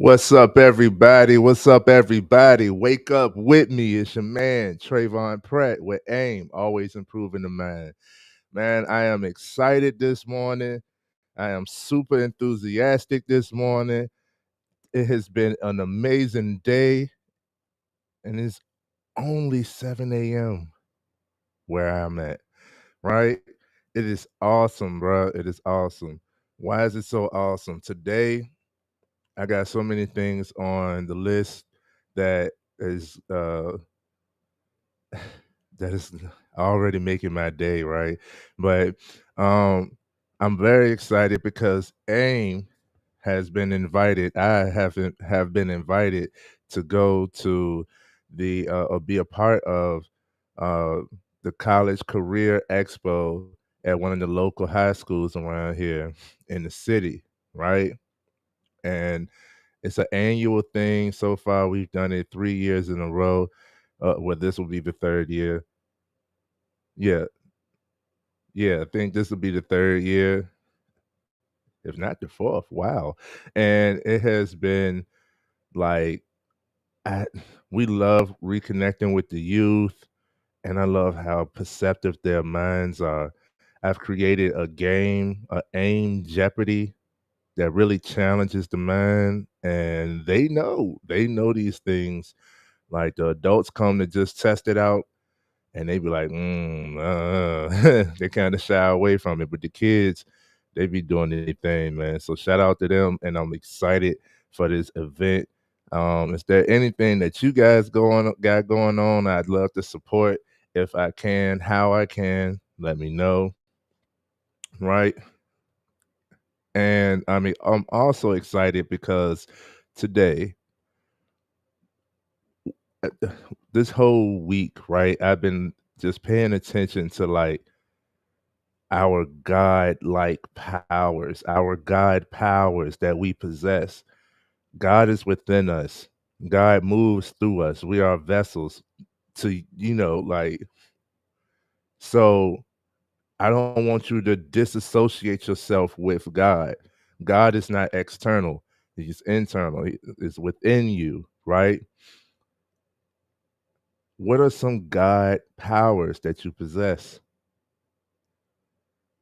What's up, everybody? What's up, everybody? Wake up with me. It's your man, Tresvon Pratt, with AIM, always improving the mind. Man, I am excited this morning. I am super enthusiastic this morning. It has been an amazing day, and it's only 7 a.m. where I'm at, right? It is awesome, bro. It is awesome. Why is it so awesome? Today, I got so many things on the list that is that is already making my day, right? But um I'm very excited because AIM has been invited. I haven't have been invited to go to the or be a part of uh the college career expo at one of the local high schools around here in the city, right? And it's an annual thing. So far, we've done it 3 years in a row. Well, this will be the third year. Yeah, yeah. I think this will be the third year, if not the fourth. Wow, and it has been like I, we love reconnecting with the youth, and I love how perceptive their minds are. I've created a game, a aim Jeopardy that really challenges the mind, and they know these things. Like the adults come to just test it out, and they be like, they kind of shy away from it. But the kids, they be doing anything, man. So shout out to them, and I'm excited for this event. Is there anything that you guys got going on? I'd love to support if I can, how I can. Let me know, right? And I mean, I'm also excited because today, uh, this whole week, right? I've been just paying attention to like our God-like powers, our God powers that we possess. God is within us. God moves through us. We are vessels to, like, so I don't want you to disassociate yourself with God. God is not external, He's internal, He is within you, right? What are some God powers that you possess?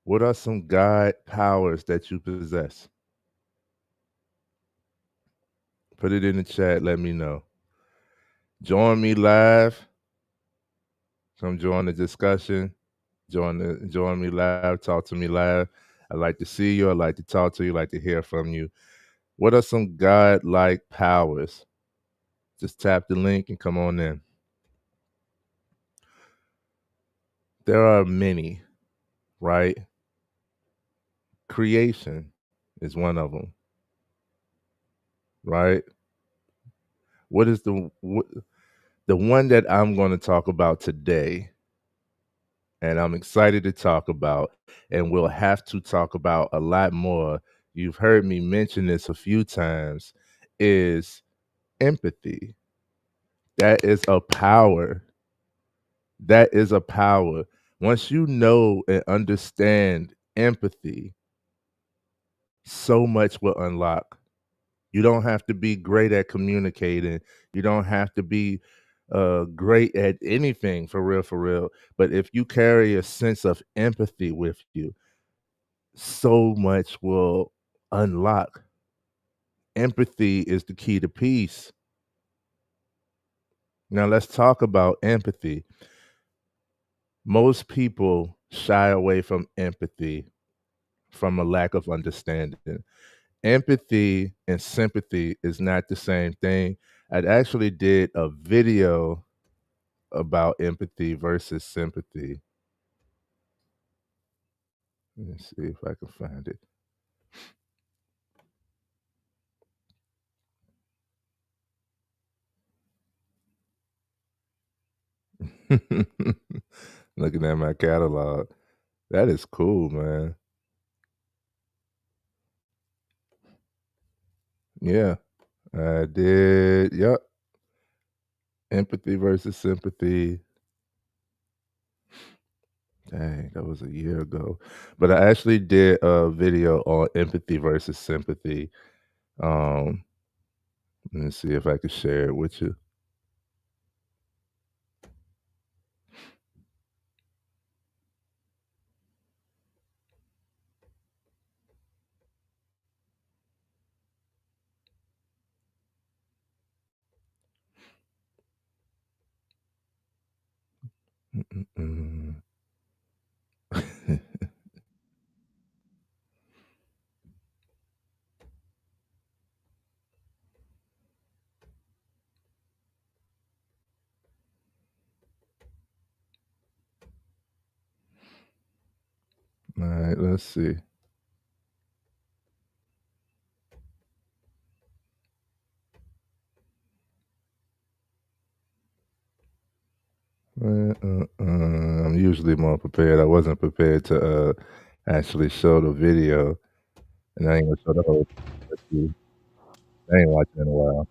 What are some God powers that you possess? Put it in the chat. Let me know. Join me live. Come join the discussion. Join me live. Talk to me live. I like to see you. I like to talk to you. I like to hear from you. What are some God-like powers? Just tap the link and come on in. There are many, right? Creation is one of them, right? What is the one that I'm going to talk about today, and I'm excited to talk about, and we'll have to talk about a lot more. You've heard me mention this a few times, is empathy. That is a power. That is a power. Once you know and understand empathy, so much will unlock. You don't have to be great at communicating. You don't have to be great at anything for real, for real. But if you carry a sense of empathy with you, so much will unlock. Empathy is the key to peace. Now, let's talk about empathy. Most people shy away from empathy from a lack of understanding. Empathy and sympathy is not the same thing. I actually did a video about empathy versus sympathy. Let me see if I can find it. Looking at my catalog. That is cool, man. Yeah, I did. Yep. Empathy versus sympathy. Dang, that was a year ago. But I actually did a video on empathy versus sympathy. Um, Let me see if I can share it with you. Mm-mm-mm. All right, let's see. I'm usually more prepared. I wasn't prepared to actually show the video, and I ain't gonna show the whole. Let's see. I ain't watching in a while.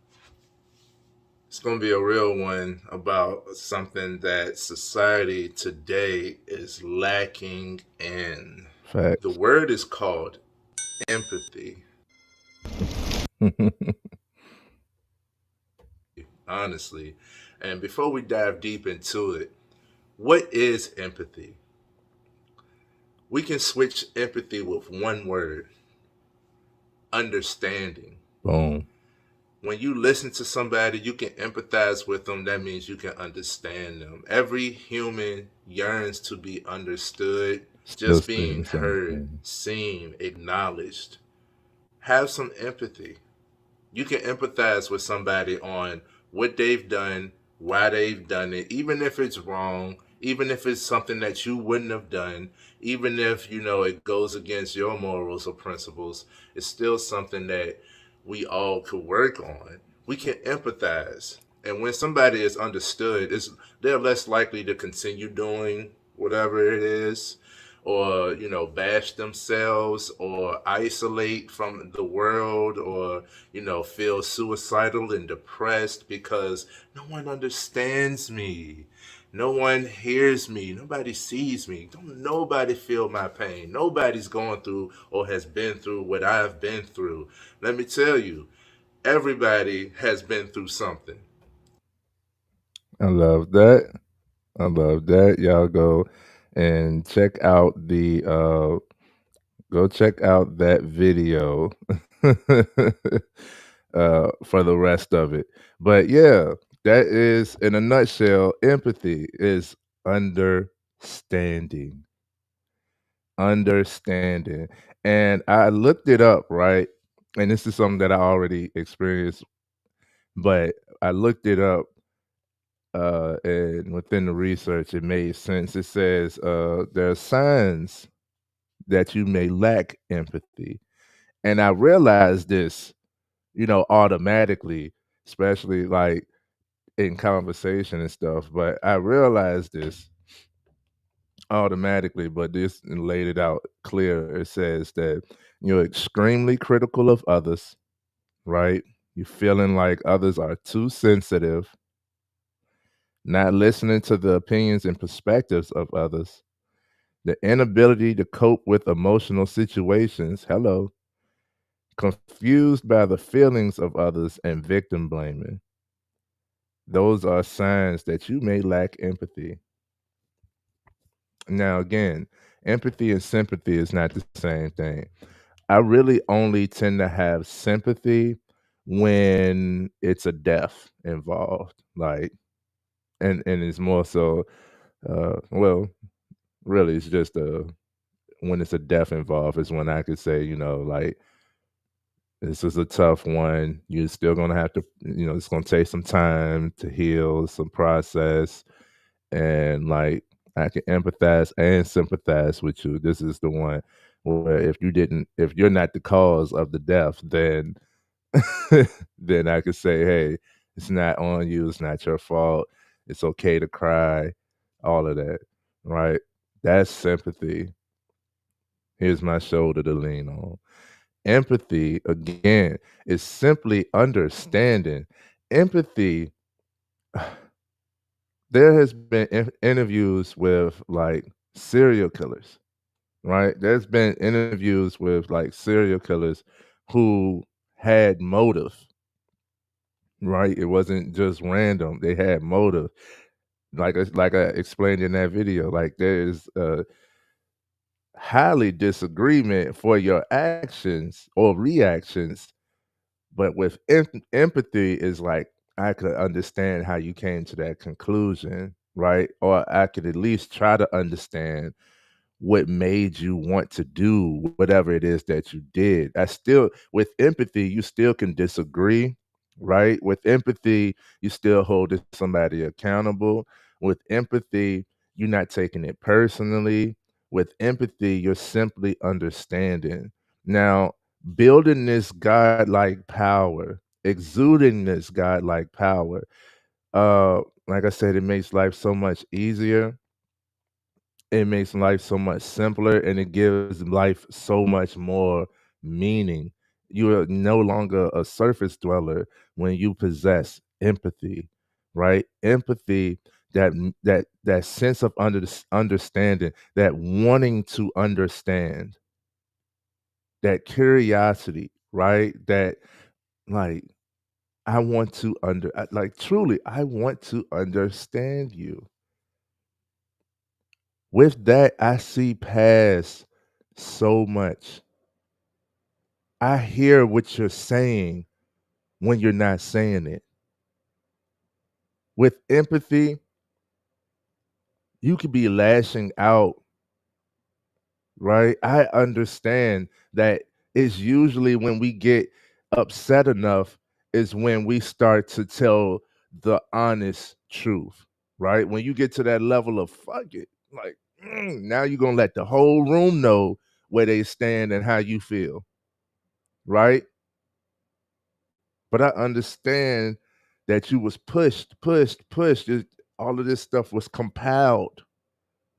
It's going to be a real one about something that society today is lacking in. The Facts. Word is called empathy. Honestly. And before we dive deep into it, what is empathy? We can switch empathy with one word: understanding. Boom. When you listen to somebody, you can empathize with them. That means you can understand them. Every human yearns to be understood, still just being heard, seen, acknowledged. Have some empathy. You can empathize with somebody on what they've done, why they've done it, even if it's wrong, even if it's something that you wouldn't have done, even if it goes against your morals or principles. It's still something that we all could work on. We can empathize. And when somebody is understood, they're less likely to continue doing whatever it is, or bash themselves, or isolate from the world, or feel suicidal and depressed because no one understands me. No one hears me. Nobody sees me. Don't nobody feel my pain. Nobody's going through or has been through what I've been through. Let me tell you, everybody has been through something. I love that. I love that. Y'all go and check out the go check out that video for the rest of it. But yeah, that is, in a nutshell, empathy is understanding. Understanding. And I looked it up, right? And this is something that I already experienced, but I looked it up, and within the research, it made sense. It says there are signs that you may lack empathy. And I realized this, automatically, especially like in conversation and stuff. But I realized this automatically, but this and laid it out clear. It says that you're extremely critical of others, right? You're feeling like others are too sensitive, not listening to the opinions and perspectives of others, the inability to cope with emotional situations, hello, confused by the feelings of others, and victim blaming. Those are signs that you may lack empathy. Now, again, empathy and sympathy is not the same thing. I really only tend to have sympathy when it's a death involved, like, and it's more so, well, really, it's just when it's a death involved is when I could say, like, this is a tough one. You're still gonna have to, it's gonna take some time to heal, some process, and like I can empathize and sympathize with you. This is the one where if you're not the cause of the death, then then I could say, hey, it's not on you. It's not your fault. It's okay to cry. All of that, right? That's sympathy. Here's my shoulder to lean on. Empathy, again, is simply understanding. Empathy, there has been interviews with like serial killers, right? There's been interviews with like serial killers who had motive, right? It wasn't just random. They had motive. Like I explained in that video, like there is a highly disagreement for your actions or reactions, but with empathy is like I could understand how you came to that conclusion, right? Or I could at least try to understand what made you want to do whatever it is that you did. I still with empathy, you still can disagree, right? With empathy, you still hold somebody accountable. With empathy, you're not taking it personally. With empathy, you're simply understanding. Now, building this godlike power, exuding this godlike power, like I said, it makes life so much easier, it makes life so much simpler, and it gives life so much more meaning. You are no longer a surface dweller when you possess empathy, right? Empathy, that sense of understanding, that wanting to understand, that curiosity, right? That like I want to like truly I want to understand you. With that, I see past so much. I hear what you're saying when you're not saying it. With empathy, you could be lashing out, right? I understand that it's usually when we get upset enough is when we start to tell the honest truth, right? When you get to that level of fuck it, like now you're gonna let the whole room know where they stand and how you feel, right? But I understand that you was pushed. All of this stuff was compiled,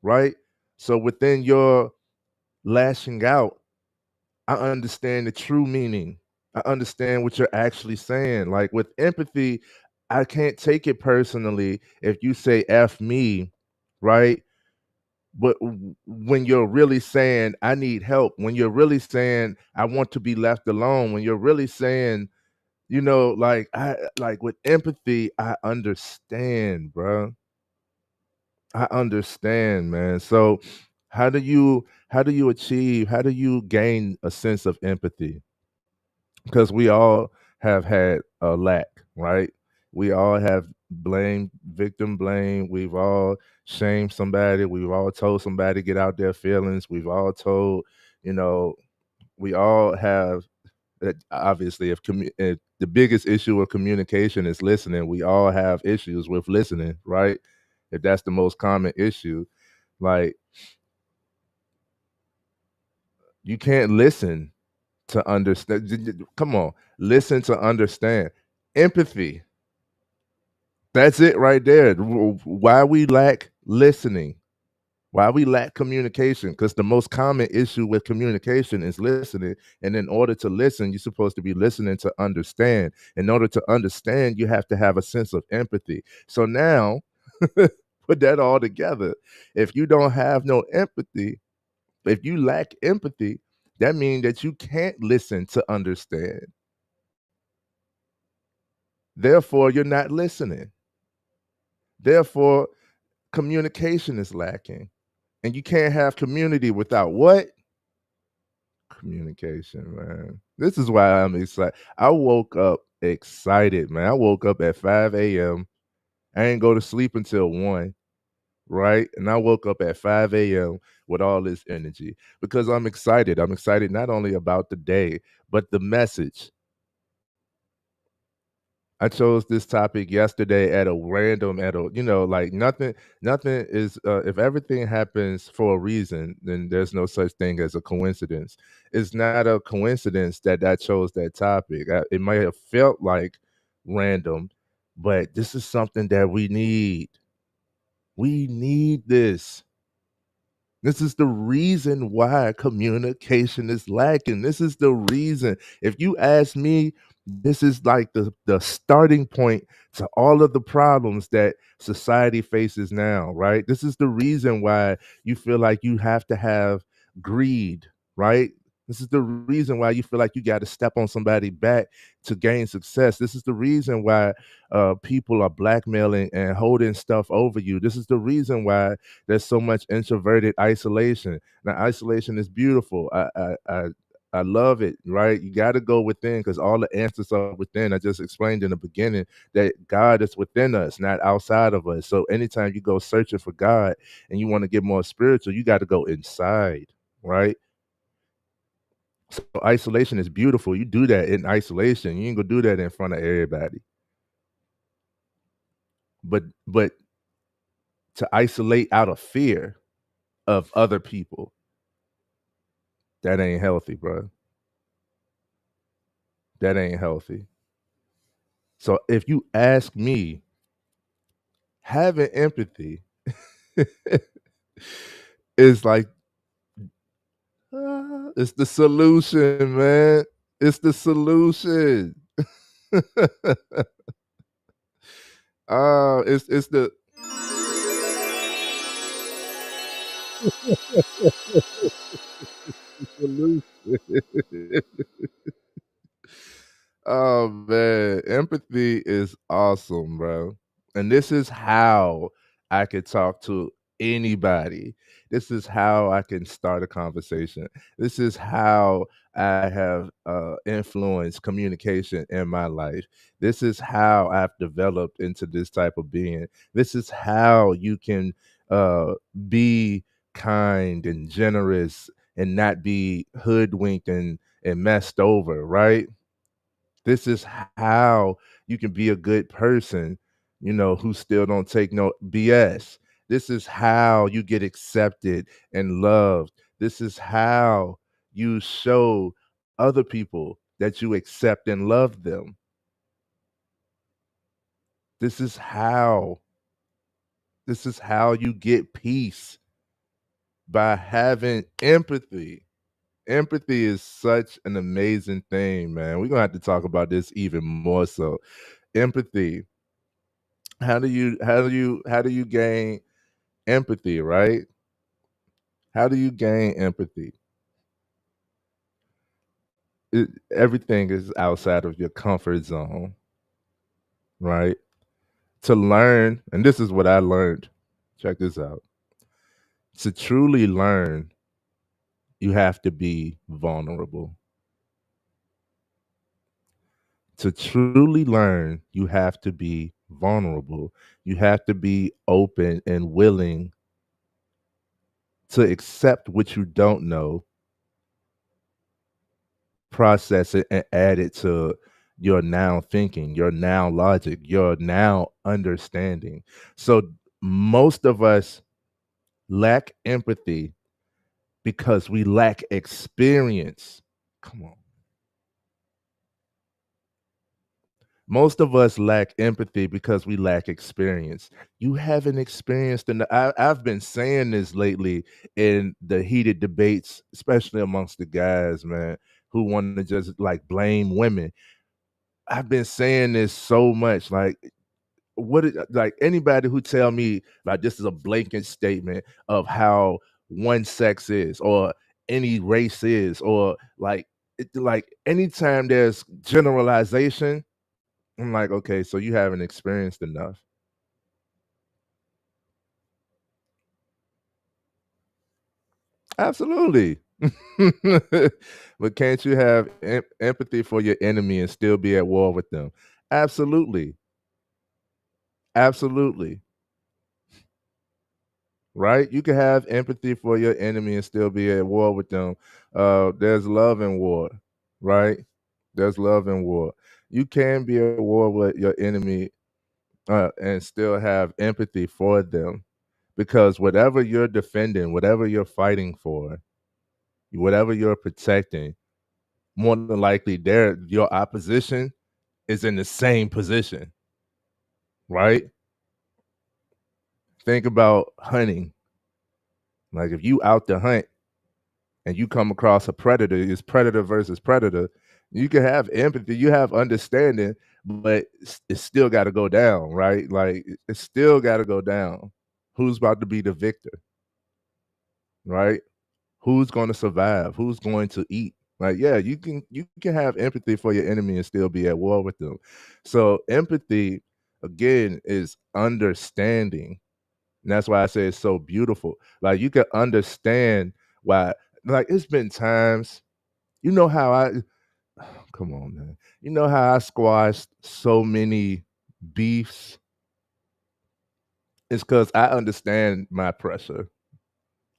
right? So within your lashing out, I understand the true meaning. I understand what you're actually saying. Like with empathy, I can't take it personally if you say F me, right? But when you're really saying I need help, when you're really saying I want to be left alone, when you're really saying, like I like with empathy, I understand, bro. I understand, man. So how do you gain a sense of empathy? Because we all have had a lack, right? We all have blame, victim blame. We've all shamed somebody. We've all told somebody to get out their feelings. We've all told, you know, we all have obviously if the biggest issue of communication is listening, we all have issues with listening, right? If that's the most common issue, like you can't listen to understand. Come on, listen to understand. Empathy. That's it right there. Why we lack listening, why we lack communication, because the most common issue with communication is listening. And in order to listen, you're supposed to be listening to understand. In order to understand, you have to have a sense of empathy. So now, put that all together. If you don't have no empathy, if you lack empathy, that means that you can't listen to understand. Therefore, you're not listening. Therefore, communication is lacking. And you can't have community without what? Communication, man. This is why I'm excited. I woke up excited, man. I woke up at 5 a.m. I didn't go to sleep until 1, right? And I woke up at 5 a.m. with all this energy because I'm excited. I'm excited not only about the day, but the message. I chose this topic yesterday at a random, like nothing is, if everything happens for a reason, then there's no such thing as a coincidence. It's not a coincidence that I chose that topic. It might have felt like random, but this is something that we need. We need this. This is the reason why communication is lacking. This is the reason. If you ask me, this is like the starting point to all of the problems that society faces now, right? This is the reason why you feel like you have to have greed, right? This is the reason why you feel like you got to step on somebody back to gain success. This is the reason why people are blackmailing and holding stuff over you. This is the reason why there's so much introverted isolation. Now, isolation is beautiful. I love it, right? You got to go within because all the answers are within. I just explained in the beginning that God is within us, not outside of us. So anytime you go searching for God and you want to get more spiritual, you got to go inside, right? So isolation is beautiful. You do that in isolation. You ain't gonna do that in front of everybody. But to isolate out of fear of other people, that ain't healthy, bro. That ain't healthy. So if you ask me, having empathy is like it's the solution, man. It's the solution. It's the solution. Oh man, empathy is awesome, bro. And this is how I could talk to anybody. This is how I can start a conversation. This is how I have influenced communication in my life. This is how I've developed into this type of being. This is how you can uh, be kind and generous and not be hoodwinked and messed over, right? This is how you can be a good person, who still don't take no BS. This is how you get accepted and loved. This is how you show other people that you accept and love them. This is how. This is how you get peace by having empathy. Empathy is such an amazing thing, man. We're gonna have to talk about this even more so. Empathy. How do you gain empathy, right? How do you gain empathy? Everything is outside of your comfort zone, right? To learn, and this is what I learned. Check this out. To truly learn, you have to be vulnerable. To truly learn, you have to be vulnerable. You have to be open and willing to accept what you don't know, process it, and add it to your now thinking, your now logic, your now understanding. So most of us lack empathy because we lack experience. Come on. Most of us lack empathy because we lack experience. You haven't experienced, and I've been saying this lately in the heated debates, especially amongst the guys, man, who want to just like blame women. I've been saying this so much, like like anybody who tell me like this is a blanket statement of how one sex is or any race is or like anytime there's generalization, I'm like, okay, so you haven't experienced enough. Absolutely. But can't you have empathy for your enemy and still be at war with them? Absolutely. Absolutely. Right? You can have empathy for your enemy and still be at war with them. There's love in war, right? There's love in war. You can be at war with your enemy and still have empathy for them because whatever you're defending, whatever you're fighting for, whatever you're protecting, more than likely your opposition is in the same position, right? Think about hunting. Like if you out to hunt and you come across a predator, it's predator versus predator. You can have empathy, you have understanding, but it's still got to go down, right? Like it's still got to go down. Who's about to be the victor, right? Who's gonna survive? Who's going to eat? Like, yeah, you can have empathy for your enemy and still be at war with them. So empathy, again, is understanding. And that's why I say it's so beautiful. Like you can understand why, like it's been times, you know how I come on, man. You know how I squashed so many beefs? It's because I understand my pressure.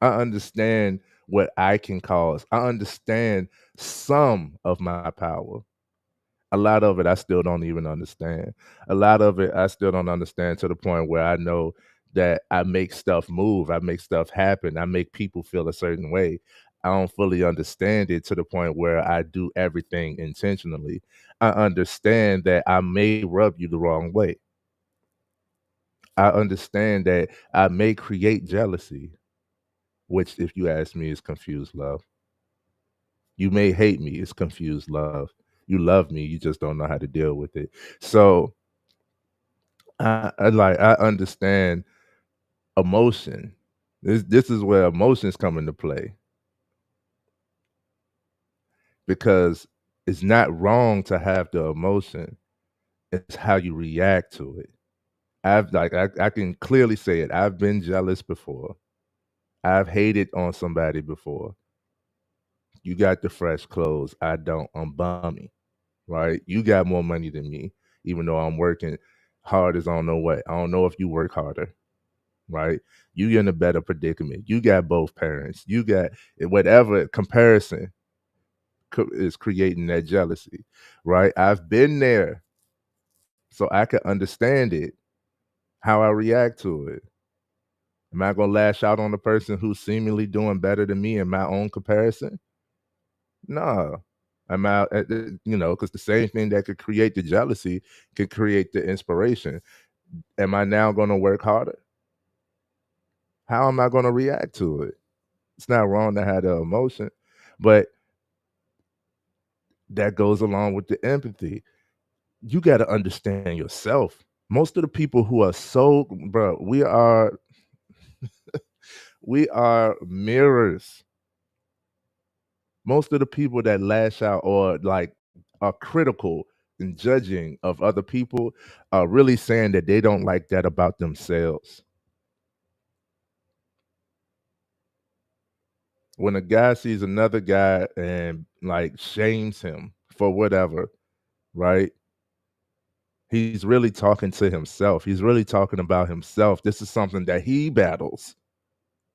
I understand what I can cause. I understand some of my power. A lot of it I still don't even understand. A lot of it I still don't understand to the point where I know that I make stuff move, I make stuff happen, I make people feel a certain way. I don't fully understand it to the point where I do everything intentionally. I understand that I may rub you the wrong way. I understand that I may create jealousy, which, if you ask me, is confused love. You may hate me, it's confused love. You love me, you just don't know how to deal with it. So I understand emotion. This is where emotions come into play because it's not wrong to have the emotion. It's how you react to it. I can clearly say it. I've been jealous before. I've hated on somebody before. You got the fresh clothes. I don't. I'm bummy, right? You got more money than me, even though I'm working hard as I don't know what. I don't know if you work harder, right? You in a better predicament. You got both parents. You got whatever comparison is creating that jealousy, right? I've been there, so I can understand it, how I react to it. Am I gonna lash out on the person who's seemingly doing better than me in my own comparison? No. I'm out at because the same thing that could create the jealousy could create the inspiration. Am I now gonna work harder? How am I gonna react to it? It's not wrong to have the emotion, but that goes along with the empathy. You gotta understand yourself. Most of the people who are so bro, we are mirrors. Most of the people that lash out or like are critical and judging of other people are really saying that they don't like that about themselves. When a guy sees another guy and like shames him for whatever, right? He's really talking to himself. He's really talking about himself. This is something that he battles,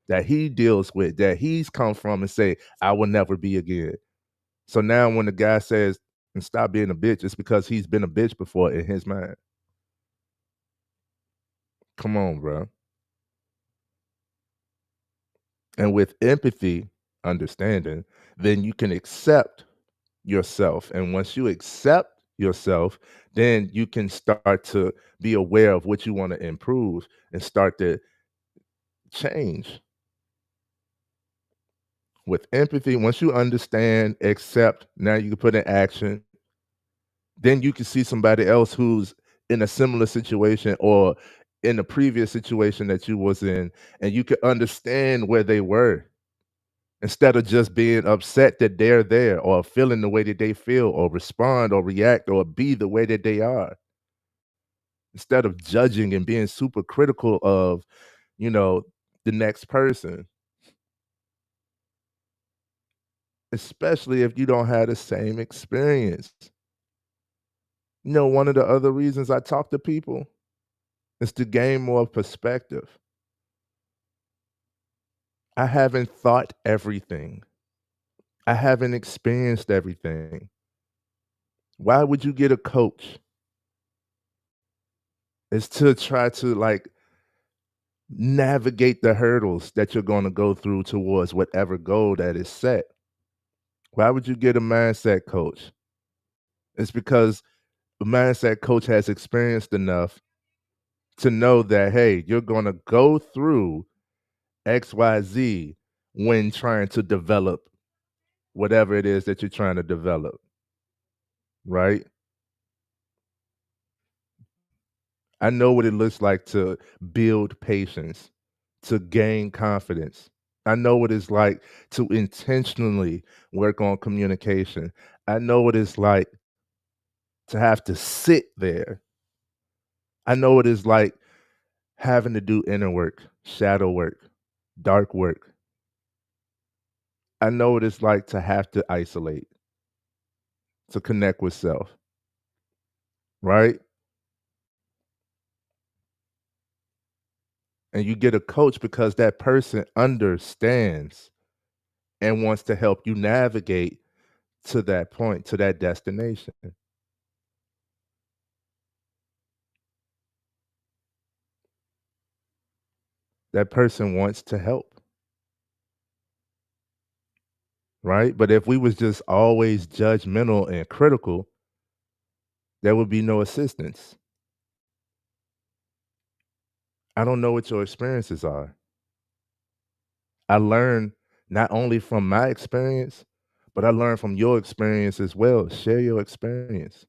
that he deals with, that he's come from and say, I will never be again. So now when the guy says, and stop being a bitch, it's because he's been a bitch before in his mind. Come on, bro. And with empathy, understanding, then you can accept yourself. And once you accept yourself, then you can start to be aware of what you want to improve and start to change. With empathy, once you understand, accept, now you can put in action, then you can see somebody else who's in a similar situation or in the previous situation that you was in, and you can understand where they were instead of just being upset that they're there or feeling the way that they feel or respond or react or be the way that they are. Instead of judging and being super critical of, you know, the next person, especially if you don't have the same experience. One of the other reasons I talk to people is to gain more perspective. I haven't thought everything. I haven't experienced everything. Why would you get a coach? Is to try to like navigate the hurdles that you're going to go through towards whatever goal that is set. Why would you get a mindset coach? It's because the mindset coach has experienced enough to know that, hey, you're going to go through XYZ when trying to develop whatever it is that you're trying to develop, right? I know what it looks like to build patience, to gain confidence. I know what it's like to intentionally work on communication. I know what it's like to have to sit there. I know what it's like having to do inner work, shadow work, dark work. I know what it's like to have to isolate, to connect with self, right? And you get a coach because that person understands and wants to help you navigate to that point, to that destination. That person wants to help, right? But if we was just always judgmental and critical, there would be no assistance. I don't know what your experiences are. I learn not only from my experience, but I learn from your experience as well. Share your experience.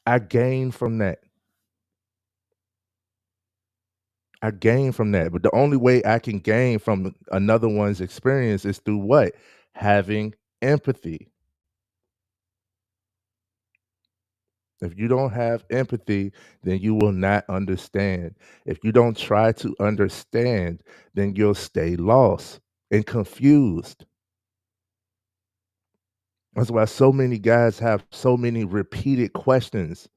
I gain from that. I gain from that. But the only way I can gain from another one's experience is through what? Having empathy. If you don't have empathy, then you will not understand. If you don't try to understand, then you'll stay lost and confused. That's why so many guys have so many repeated questions.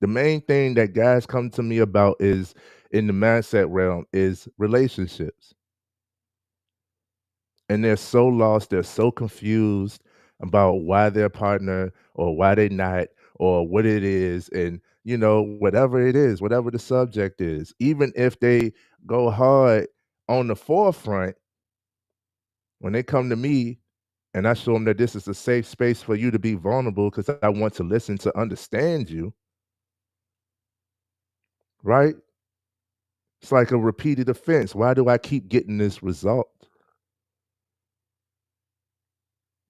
The main thing that guys come to me about is in the mindset realm is relationships. And they're so lost, they're so confused about why their partner or why they not or what it is and whatever it is, whatever the subject is. Even if they go hard on the forefront, when they come to me and I show them that this is a safe space for you to be vulnerable because I want to listen to understand you, right? It's like a repeated offense. Why do I keep getting this result?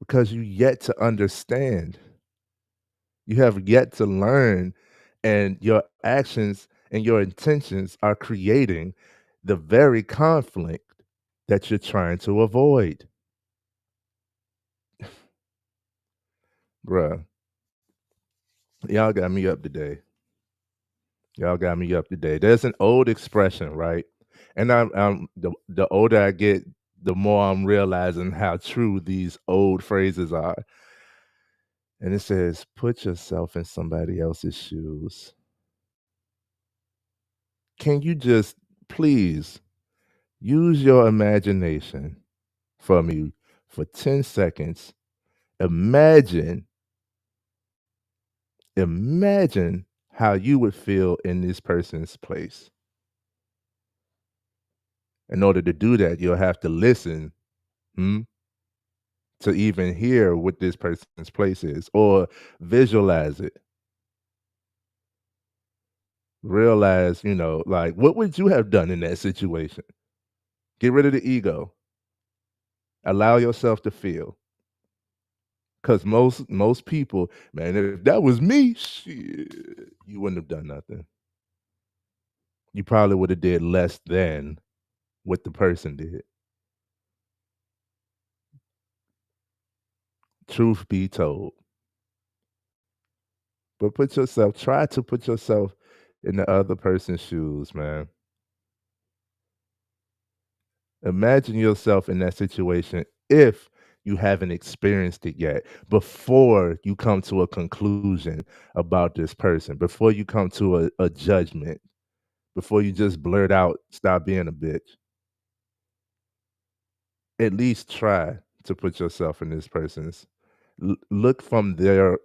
Because you yet to understand. You have yet to learn, and your actions and your intentions are creating the very conflict that you're trying to avoid. Bruh, y'all got me up today. Y'all got me up today. There's an old expression, right? And the older I get, the more I'm realizing how true these old phrases are. And it says, put yourself in somebody else's shoes. Can you just please use your imagination for me for 10 seconds? Imagine, imagine how you would feel in this person's place. In order to do that, you'll have to listen hmm, to even hear what this person's place is or visualize it. Realize, like what would you have done in that situation? Get rid of the ego. Allow yourself to feel. Cause most people, man, if that was me, shit, you wouldn't have done nothing. You probably would have did less than what the person did. Truth be told. But try to put yourself in the other person's shoes, man. Imagine yourself in that situation if you haven't experienced it yet, before you come to a conclusion about this person, before you come to a judgment, before you just blurt out, stop being a bitch. At least try to put yourself in this person's look from their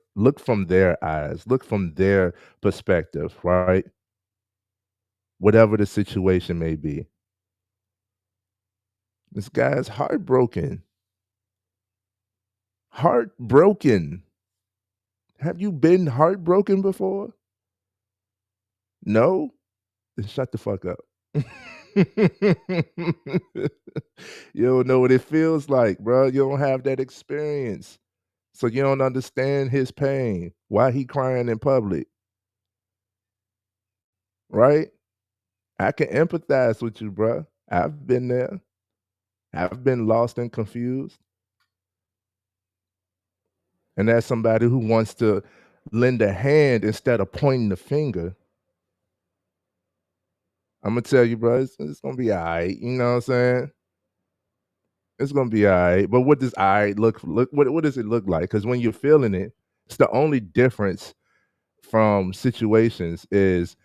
eyes, look from their perspective, right? Whatever the situation may be. This guy's heartbroken. Heartbroken. Have you been heartbroken before? No? Then shut the fuck up. You don't know what it feels like, bro. You don't have that experience. So you don't understand his pain. Why he crying in public, right? I can empathize with you, bro. I've been there. have been lost and confused, and as somebody who wants to lend a hand instead of pointing the finger, Imma tell you, bro, it's gonna be alright, you know what I'm saying? It's gonna be alright, but what does alright look what does it look like? Because when you're feeling it, it's the only difference from situations is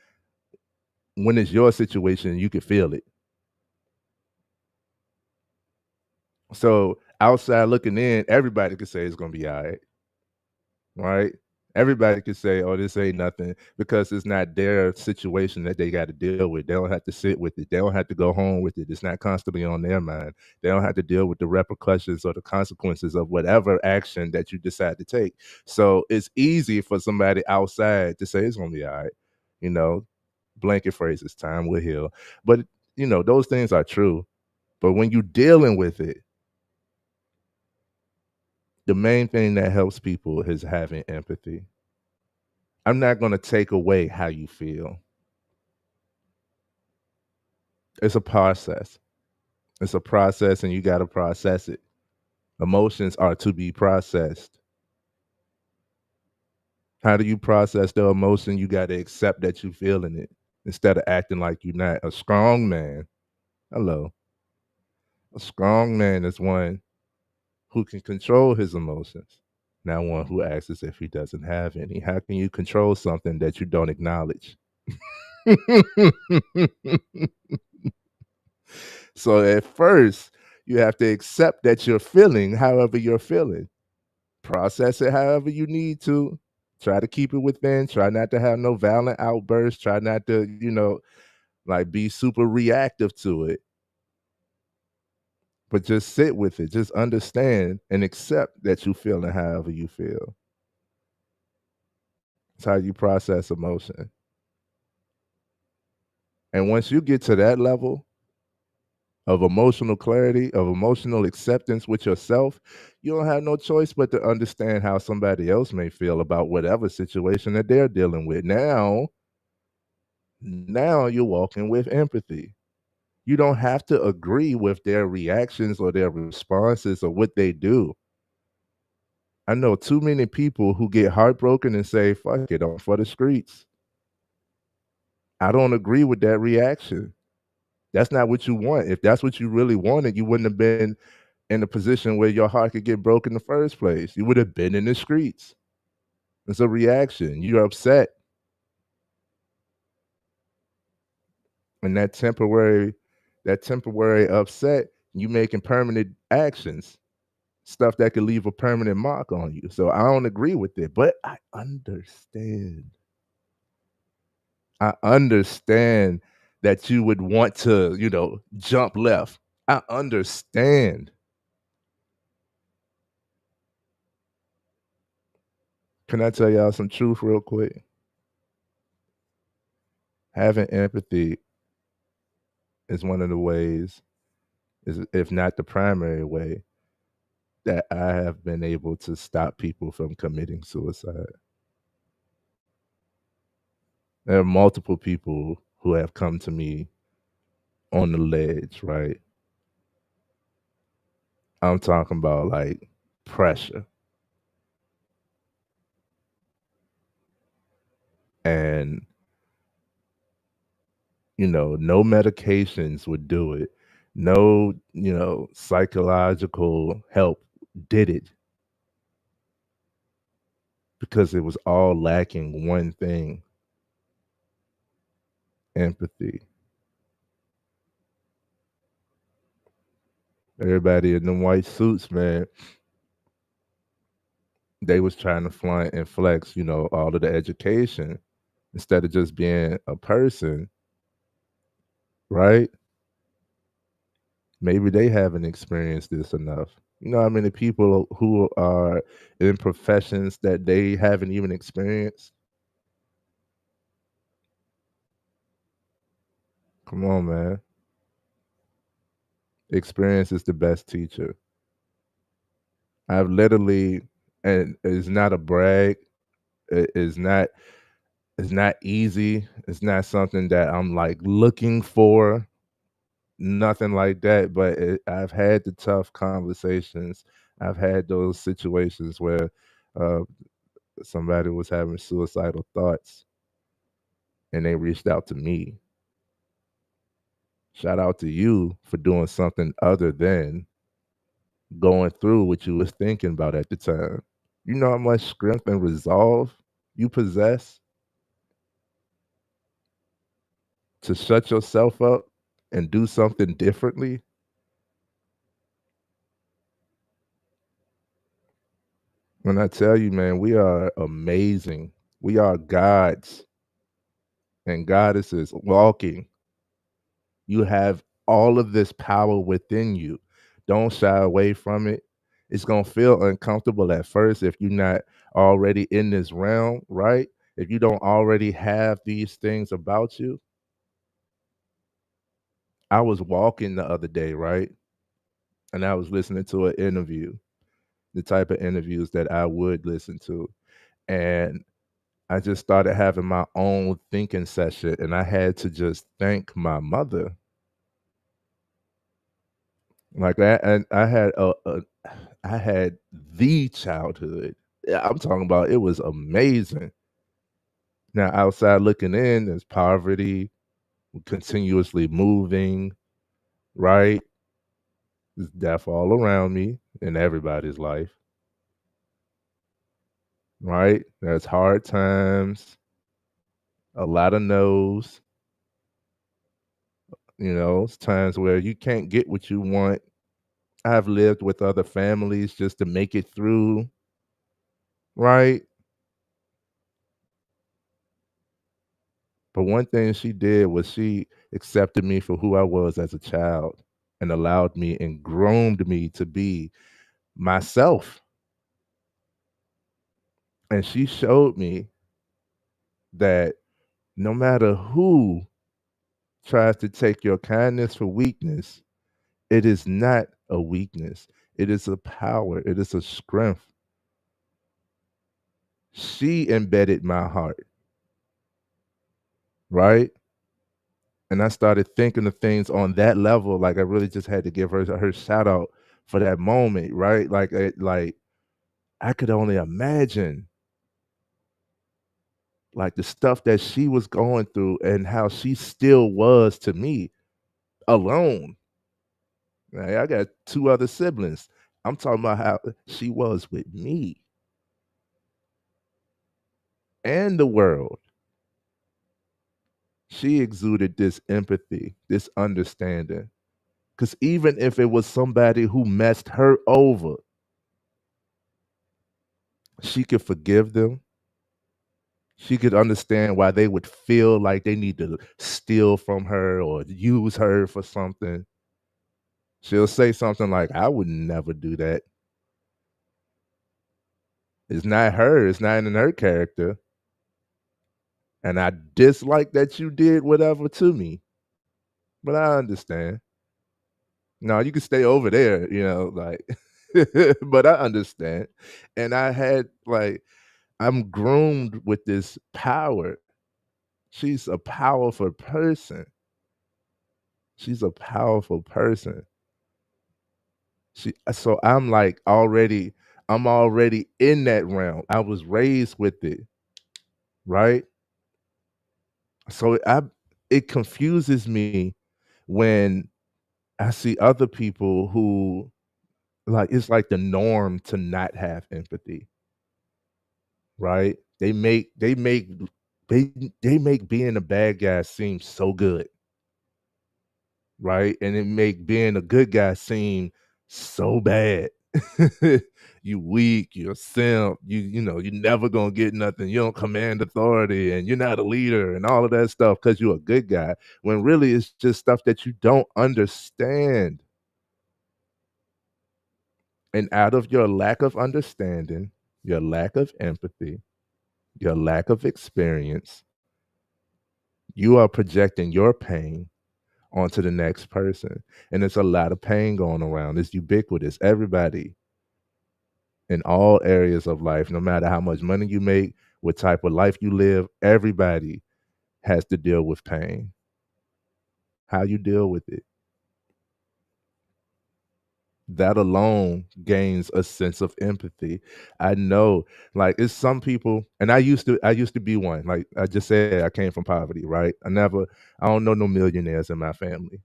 when it's your situation, you can feel it. So, outside looking in, everybody could say it's gonna be alright. Right? Everybody could say, "Oh, this ain't nothing," because it's not their situation that they gotta deal with. They don't have to sit with it. They don't have to go home with it. It's not constantly on their mind. They don't have to deal with the repercussions or the consequences of whatever action that you decide to take. So, it's easy for somebody outside to say, "It's gonna be alright," you know? Blanket phrases, "Time will heal." But, those things are true. But when you dealing with it, the main thing that helps people is having empathy. I'm not gonna take away how you feel. It's a process. It's a process and you gotta process it. Emotions are to be processed. How do you process the emotion? You gotta accept that you feeling it instead of acting like you're not. A strong man, hello. A strong man is one who can control his emotions, not one who acts as if he doesn't have any. How can you control something that you don't acknowledge? So at first, you have to accept that you're feeling however you're feeling. Process it however you need to. Try to keep it within. Try not to have no violent outbursts. Try not to, like be super reactive to it. But just sit with it. Just understand and accept that you feeling however you feel. It's how you process emotion. And once you get to that level, of emotional clarity, of emotional acceptance with yourself, you don't have no choice but to understand how somebody else may feel about whatever situation that they're dealing with. Now you're walking with empathy. You don't have to agree with their reactions or their responses or what they do. I know too many people who get heartbroken and say, fuck it, I'm for the streets. I don't agree with that reaction. That's not what you want. If that's what you really wanted, you wouldn't have been in a position where your heart could get broke in the first place. You would have been in the streets. It's a reaction. You're upset. And that temporary upset, you making permanent actions, stuff that could leave a permanent mark on you. So I don't agree with it, but I understand. I understand that you would want to, jump left. I understand. Can I tell y'all some truth real quick? Having empathy is one of the ways, is if not the primary way, that I have been able to stop people from committing suicide. There are multiple people who have come to me on the ledge, right? I'm talking about like pressure and, no medications would do it. No, psychological help did it because it was all lacking one thing: empathy. Everybody in them white suits, man, they was trying to flaunt and flex, all of the education instead of just being a person, right? Maybe they haven't experienced this enough. You know how many people who are in professions that they haven't even experienced? Come on, man. Experience is the best teacher. I've literally, and it's not a brag, it is not, it's not easy. It's not something that I'm like looking for. nothing like that, but I've had the tough conversations. I've had those situations where uh, somebody was having suicidal thoughts and they reached out to me. Shout out to you for doing something other than going through what you was thinking about at the time. You know how much strength and resolve you possess to shut yourself up and do something differently? When I tell you, man, we are amazing. We are gods and goddesses walking. You have all of this power within you. Don't shy away from it. It's going to feel uncomfortable at first if you're not already in this realm, right? If you don't already have these things about you. I was walking the other day, right? And I was listening to an interview, the type of interviews that I would listen to. And I just started having my own thinking session, and I had to just thank my mother. Like that, and I had the childhood. Yeah, I'm talking about it was amazing. Now outside looking in, there's poverty, continuously moving, right? There's death all around me in everybody's life, right? There's hard times, a lot of no's, it's times where you can't get what you want. I've lived with other families just to make it through, right? But one thing she did was she accepted me for who I was as a child and allowed me and groomed me to be myself. And she showed me that no matter who tries to take your kindness for weakness, it is not a weakness. It is a power. It is a strength. She embedded my heart, right? And I started thinking of things on that level. Like I really just had to give her shout out for that moment, right? Like I could only imagine like the stuff that she was going through and how she still was to me alone. Right? I got two other siblings. I'm talking about how she was with me and the world. She exuded this empathy, this understanding. Because even if it was somebody who messed her over, she could forgive them. She could understand why they would feel like they need to steal from her or use her for something. She'll say something like, I would never do that. It's not her, it's not in her character. And I dislike that you did whatever to me, but I understand. No, you can stay over there, like, but I understand. And I had, like, I'm groomed with this power. She's a powerful person. She's a powerful person. So I'm already in that realm. I was raised with it, right? So it confuses me when I see other people who like it's like the norm to not have empathy, right? They they make being a bad guy seem so good, right? And it make being a good guy seem so bad. You weak, you're a simp, you're never gonna get nothing, you don't command authority, and you're not a leader, and all of that stuff because you're a good guy. When really it's just stuff that you don't understand. And out of your lack of understanding, your lack of empathy, your lack of experience, you are projecting your pain onto the next person. And it's a lot of pain going around. It's ubiquitous. Everybody in all areas of life, no matter how much money you make, what type of life you live, everybody has to deal with pain. How you deal with it, that alone gains a sense of empathy. I know, like, it's some people, and I used to be one. Like I just said, I came from poverty, right? I don't know no millionaires in my family.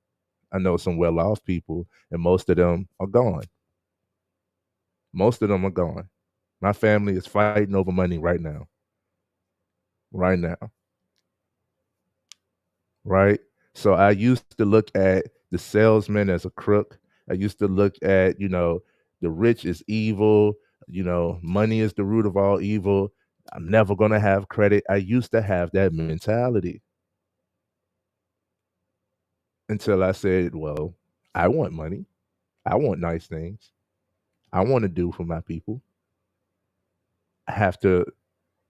I know some well-off people, and most of them are gone. Most of them are gone. My family is fighting over money right now. Right now. Right? So I used to look at the salesman as a crook. I used to look at, the rich is evil, money is the root of all evil. I'm never going to have credit. I used to have that mentality until I said, well, I want money. I want nice things. I want to do for my people. I have to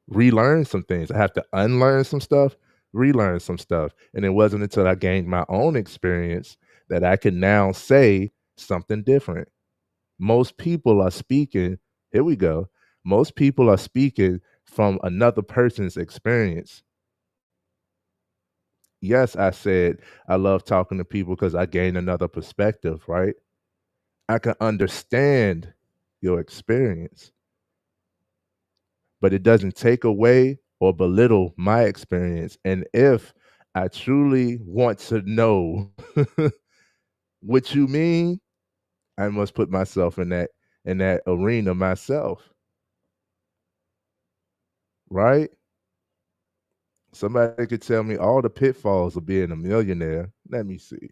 relearn some things. I have to unlearn some stuff, relearn some stuff. And it wasn't until I gained my own experience that I can now say something different. Most people are speaking, here we go. Most people are speaking from another person's experience. Yes, I said I love talking to people because I gain another perspective, right? I can understand your experience, but it doesn't take away or belittle my experience. And if I truly want to know what you mean, I must put myself in that arena myself, right? Somebody could tell me all the pitfalls of being a millionaire. Let me see.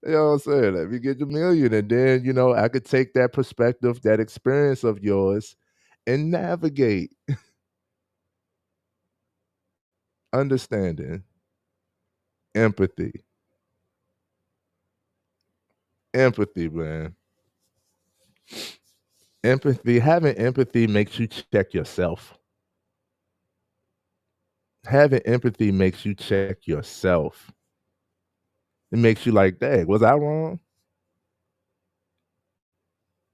You know what I'm saying? Let me get the million. And then, I could take that perspective, that experience of yours, and navigate, understanding, empathy. Empathy, man. Empathy, having empathy makes you check yourself. Having empathy makes you check yourself. It makes you like, dang, was I wrong?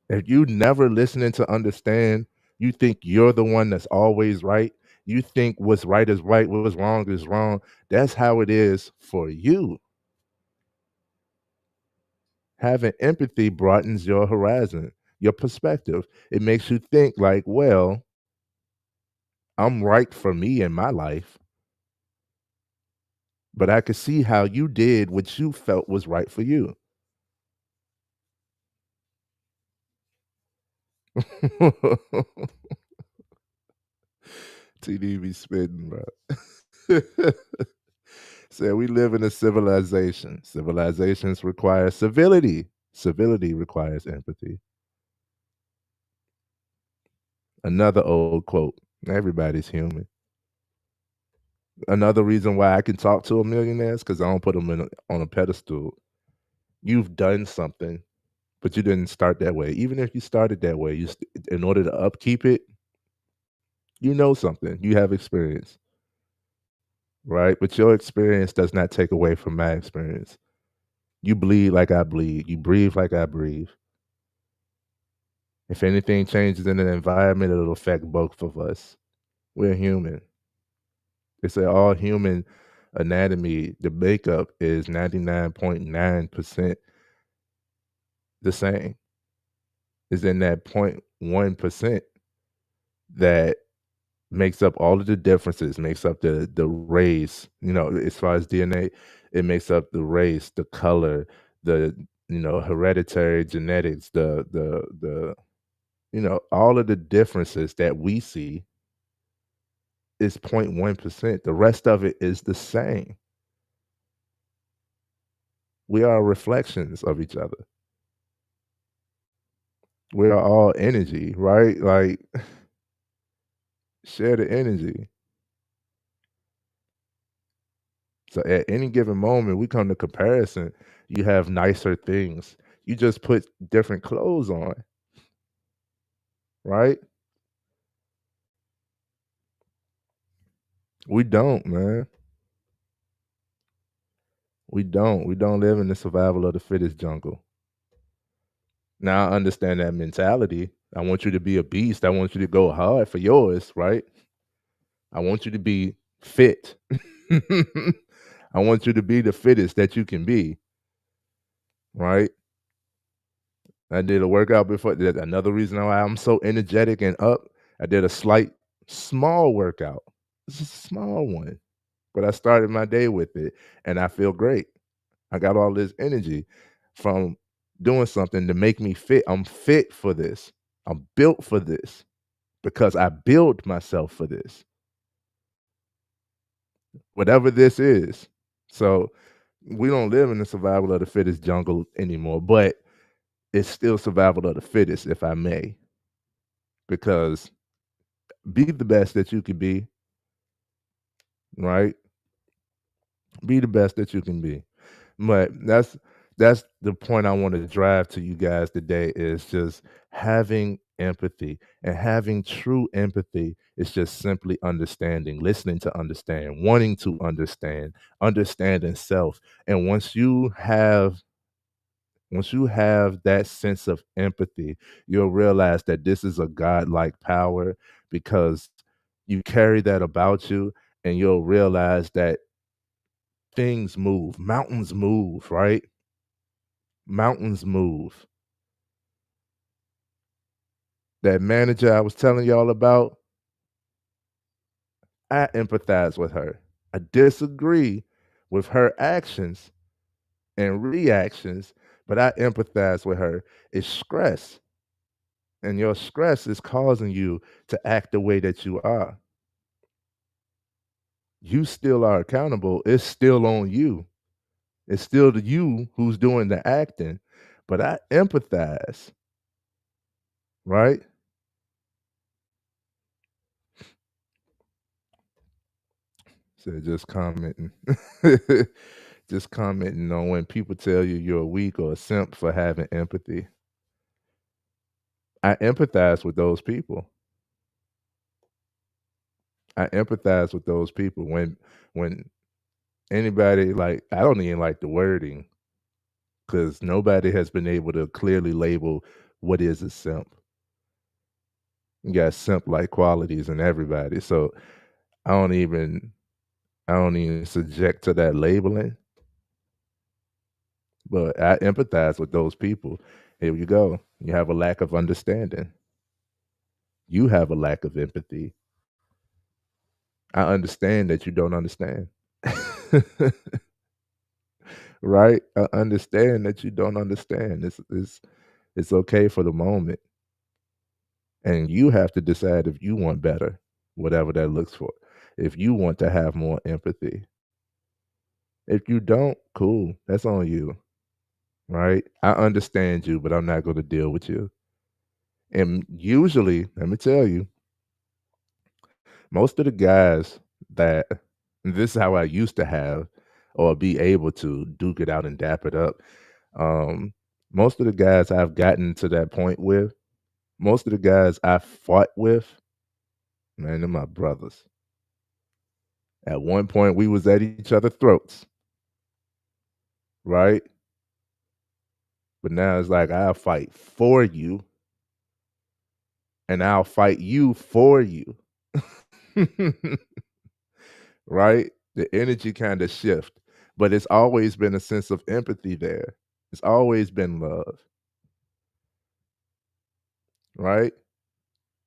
If you never listening to understand, you think you're the one that's always right. You think what's right is right, what's wrong is wrong. That's how it is for you. Having empathy broadens your horizon, your perspective. It makes you think like, well, I'm right for me in my life, but I could see how you did what you felt was right for you. TD be spitting, bro. So we live in a civilization. Civilizations require civility. Civility requires empathy. Another old quote. Everybody's human. Another reason why I can talk to a millionaire is because I don't put them on a pedestal. You've done something, but you didn't start that way. Even if you started that way, in order to upkeep it, you know something. You have experience, right? But your experience does not take away from my experience. You bleed like I bleed. You breathe like I breathe. If anything changes in the environment, it'll affect both of us. We're human. It's an all human anatomy. The makeup is 99.9% the same. It's in that 0.1% that makes up all of the differences, makes up the race, as far as DNA, it makes up the race, the color, the hereditary genetics, the all of the differences that we see is 0.1%. The rest of it is the same. We are reflections of each other. We are all energy, right? Like, share the energy. So at any given moment, we come to comparison. You have nicer things. You just put different clothes on, right? We don't, man. We don't. We don't live in the survival of the fittest jungle. Now I understand that mentality. I want you to be a beast. I want you to go hard for yours, right? I want you to be fit. I want you to be the fittest that you can be, right? I did a workout before. Another reason why I'm so energetic and up. I did a small workout. It's just a small one, but I started my day with it, and I feel great. I got all this energy from doing something to make me fit. I'm fit for this. I'm built for this because I build myself for this, whatever this is. So we don't live in the survival of the fittest jungle anymore, but it's still survival of the fittest, if I may, because be the best that you can be, right? Be the best that you can be. But that's the point I want to drive to you guys today is just having empathy, and having true empathy is just simply understanding, listening to understand, wanting to understand, understanding self. And once you have that sense of empathy, you'll realize that this is a godlike power because you carry that about you, and you'll realize that things move, mountains move, right? Mountains move. That manager I was telling y'all about, I empathize with her. I disagree with her actions and reactions, but I empathize with her. It's stress, and your stress is causing you to act the way that you are. You still are accountable. It's still on you. It's still the you who's doing the acting, but I empathize, right? So just commenting. Just commenting on when people tell you you're weak or a simp for having empathy. I empathize with those people. I empathize with those people when anybody like I don't even like the wording because nobody has been able to clearly label what is a simp. You got simp like qualities in everybody. So I don't even I don't even subject to that labeling, but I empathize with those people. Here you go. You have a lack of understanding. You have a lack of empathy. I understand that you don't understand. Right? I understand that you don't understand. It's okay for the moment. And you have to decide if you want better, whatever that looks for. If you want to have more empathy. If you don't, cool. That's on you. Right? I understand you, but I'm not going to deal with you. And usually, let me tell you, most of the guys that this is how I used to have or be able to duke it out and dap it up. Um, most of the guys I've gotten to that point with, most of the guys I fought with, man, they're my brothers. At one point, we was at each other's throats, right? But now it's like I'll fight for you, and I'll fight you for you. Right? The energy kind of shift, but it's always been a sense of empathy there. It's always been love, right?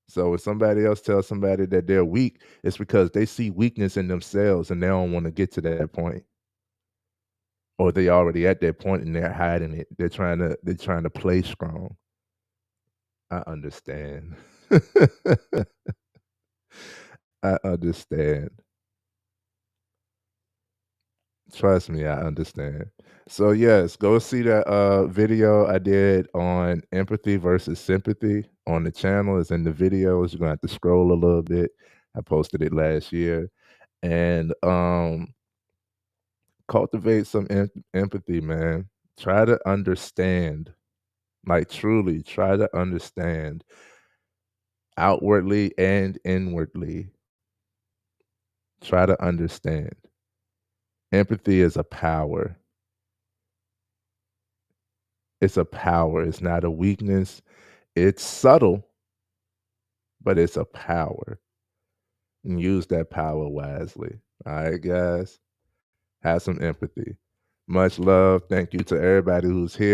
So if somebody else tells somebody that they're weak, it's because they see weakness in themselves and they don't want to get to that point. Or they already at that point and they're hiding it. They're trying to play strong. I understand. I understand. Trust me, I understand. So yes, go see that video I did on empathy versus sympathy on the channel. It's in the videos. You're gonna have to scroll a little bit. I posted it last year. And cultivate some empathy, man. Try to understand, like truly try to understand outwardly and inwardly. Try to understand. Empathy is a power. It's a power. It's not a weakness. It's subtle, but it's a power. And use that power wisely. All right, guys. have some empathy. Much love. Thank you to everybody who's here.